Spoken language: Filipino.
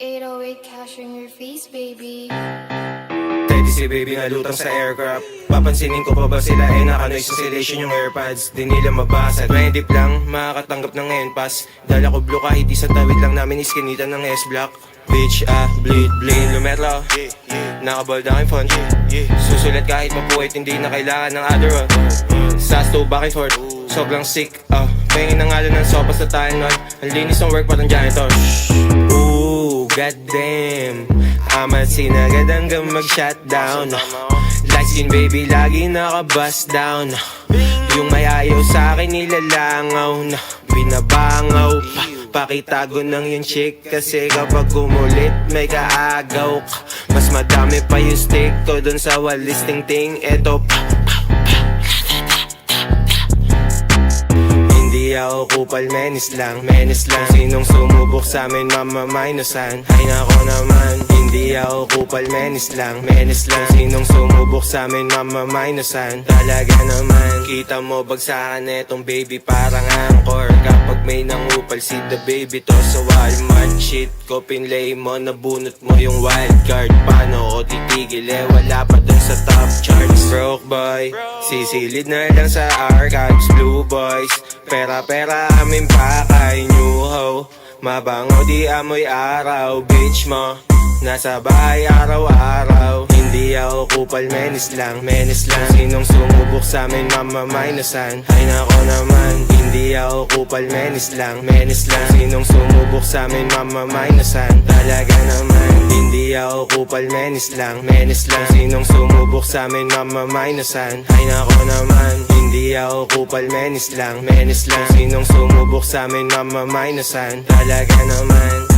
808 cash in your face, baby. Steady si baby nga lutang sa aircraft. Papansinin ko pa ba sila naka-noise cancellation yung airpods. Di nila mabasa 20 lang, makakatanggap ng NPAS. Dala ko blue kahit isang tawid lang namin iskinitan ng S-Block. Bitch bleed lumetro. Nakabald aking phone. Susulat kahit mapuwit, hindi na kailangan ng other one. Sas to back and forth, sobrang sick. Pahingin ng ngalo ng sopa sa tayo nun. Ang linis ng work parang janitor. Ooh, goddamn, amat sinagad hanggang mag-shutdown. Light skin baby, lagi naka-bust down. Yung may ayaw sa'kin nilalangaw na binabangaw. Pakitago ng yung chick kasi kapag umulit may kaagaw ka. Mas madami pa yung stick ko dun sa walis ting-ting. Eto hindi ako kupal, menis lang. Sinong sumubok sa amin, mamamainusan. Ay nako naman, hindi ako kupal, menis lang. Sinong sumubok sa amin, mamamainusan. Talaga naman, kita mo bagsakan etong baby parang angkor. Kapag may nangupal si the baby to sa Walmart. Shit ko pinlay mo, nabunot mo yung wild card. Paano ko titigil wala pa dun sa top charts. Broke boy, sisilid na lang sa archives. Blue boys, pera aming pakay. New ho, mabango di amoy araw. Bitch mo, nasa bahay araw-araw. Hindi ako kupal, menis lang. Sinong sumubok sa amin, mamamainusan. Ay nako naman, hindi ako kupal, menis lang. Sinong sumubok sa amin, mamamainusan. Talaga naman, hindi ako kupal, menis lang. Sinong sumubok sa amin, mamamainusan. Ay nako naman, hindi ako kupal, menis lang. Sinong sumubok sa amin, mamamainusan. Talaga naman.